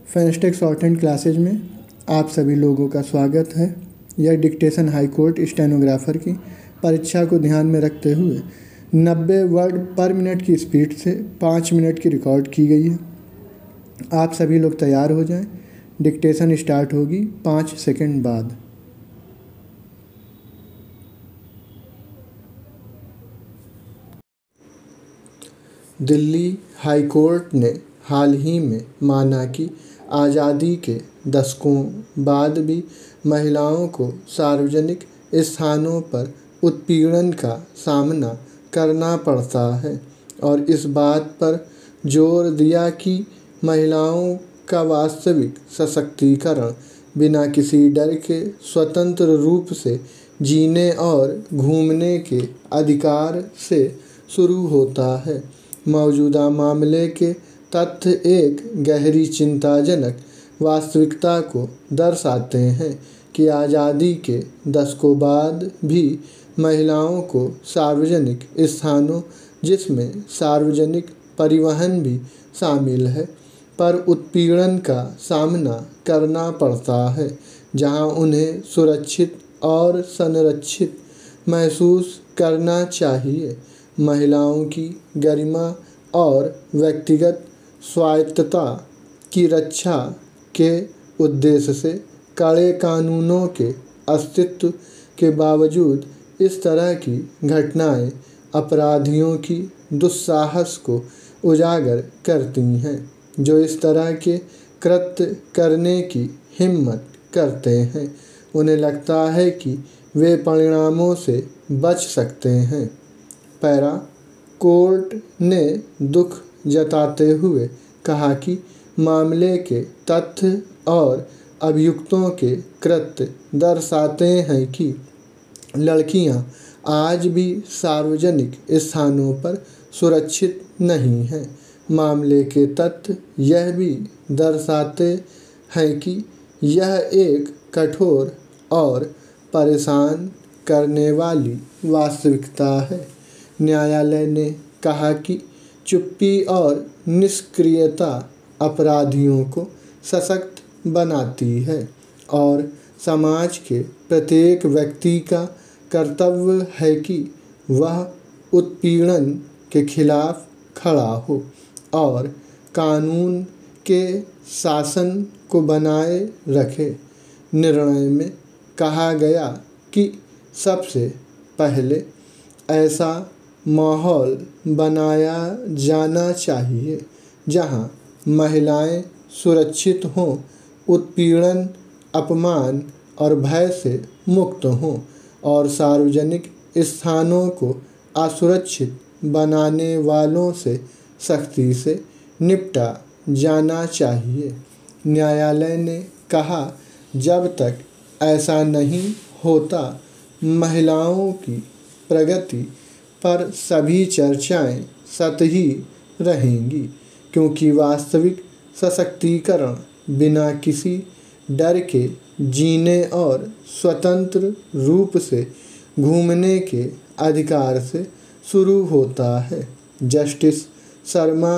फेंस्टेक short hand classes में आप सभी लोगों का स्वागत है। यह डिक्टेशन हाई कोर्ट स्टेनोग्राफर की परीक्षा को ध्यान में रखते हुए 90 वर्ड पर मिनट की स्पीड से 5 मिनट की रिकॉर्ड की गई है। आप सभी लोग तैयार हो जाएं। डिक्टेशन स्टार्ट होगी 5 सेकंड बाद। दिल्ली हाई कोर्ट ने हाल ही में माना कि आज़ादी के दशकों बाद भी महिलाओं को सार्वजनिक स्थानों पर उत्पीड़न का सामना करना पड़ता है और इस बात पर जोर दिया कि महिलाओं का वास्तविक सशक्तिकरण बिना किसी डर के स्वतंत्र रूप से जीने और घूमने के अधिकार से शुरू होता है। मौजूदा मामले के तथ्य एक गहरी चिंताजनक वास्तविकता को दर्शाते हैं कि आज़ादी के दशकों बाद भी महिलाओं को सार्वजनिक स्थानों, जिसमें सार्वजनिक परिवहन भी शामिल है, पर उत्पीड़न का सामना करना पड़ता है, जहां उन्हें सुरक्षित और संरक्षित महसूस करना चाहिए। महिलाओं की गरिमा और व्यक्तिगत स्वायत्तता की रक्षा के उद्देश्य से कड़े कानूनों के अस्तित्व के बावजूद इस तरह की घटनाएं अपराधियों की दुस्साहस को उजागर करती हैं, जो इस तरह के कृत्य करने की हिम्मत करते हैं। उन्हें लगता है कि वे परिणामों से बच सकते हैं। पैरा कोर्ट ने दुख जताते हुए कहा कि मामले के तथ्य और अभियुक्तों के कृत्य दर्शाते हैं कि लड़कियां आज भी सार्वजनिक स्थानों पर सुरक्षित नहीं हैं। मामले के तथ्य यह भी दर्शाते हैं कि यह एक कठोर और परेशान करने वाली वास्तविकता है। न्यायालय ने कहा कि चुप्पी और निष्क्रियता अपराधियों को सशक्त बनाती है और समाज के प्रत्येक व्यक्ति का कर्तव्य है कि वह उत्पीड़न के खिलाफ खड़ा हो और कानून के शासन को बनाए रखे। निर्णय में कहा गया कि सबसे पहले ऐसा माहौल बनाया जाना चाहिए जहां महिलाएं सुरक्षित हों, उत्पीड़न, अपमान और भय से मुक्त हों और सार्वजनिक स्थानों को असुरक्षित बनाने वालों से सख्ती से निपटा जाना चाहिए। न्यायालय ने कहा, जब तक ऐसा नहीं होता, महिलाओं की प्रगति पर सभी चर्चाएं सतही रहेंगी, क्योंकि वास्तविक सशक्तिकरण बिना किसी डर के जीने और स्वतंत्र रूप से घूमने के अधिकार से शुरू होता है। जस्टिस शर्मा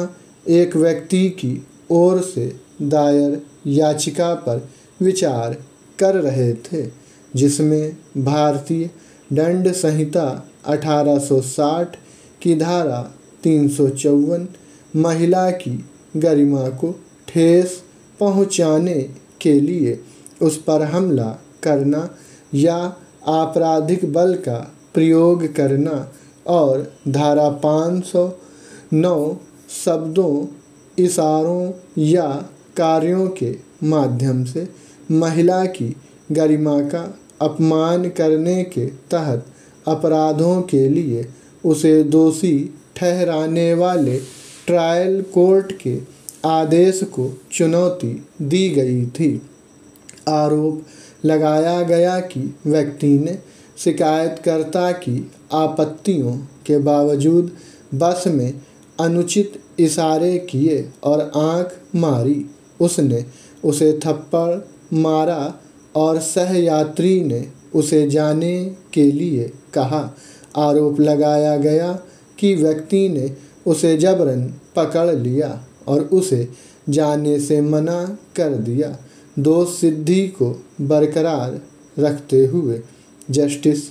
एक व्यक्ति की ओर से दायर याचिका पर विचार कर रहे थे, जिसमें भारतीय दंड संहिता 1860 की धारा 354 महिला की गरिमा को ठेस पहुंचाने के लिए उस पर हमला करना या आपराधिक बल का प्रयोग करना और धारा 509 शब्दों, इशारों या कार्यों के माध्यम से महिला की गरिमा का अपमान करने के तहत अपराधों के लिए उसे दोषी ठहराने वाले ट्रायल कोर्ट के आदेश को चुनौती दी गई थी। आरोप लगाया गया कि व्यक्ति ने शिकायतकर्ता की आपत्तियों के बावजूद बस में अनुचित इशारे किए और आंख मारी। उसने उसे थप्पड़ मारा और सहयात्री ने उसे जाने के लिए कहा। आरोप लगाया गया कि व्यक्ति ने उसे जबरन पकड़ लिया और उसे जाने से मना कर दिया। दोष सिद्धि को बरकरार रखते हुए जस्टिस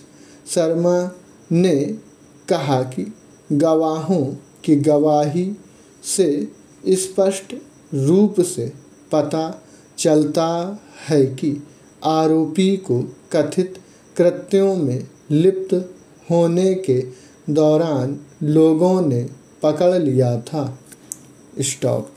शर्मा ने कहा कि गवाहों की गवाही से स्पष्ट रूप से पता चलता है कि आरोपी को कथित कृत्यों में लिप्त होने के दौरान लोगों ने पकड़ लिया था। स्टॉप।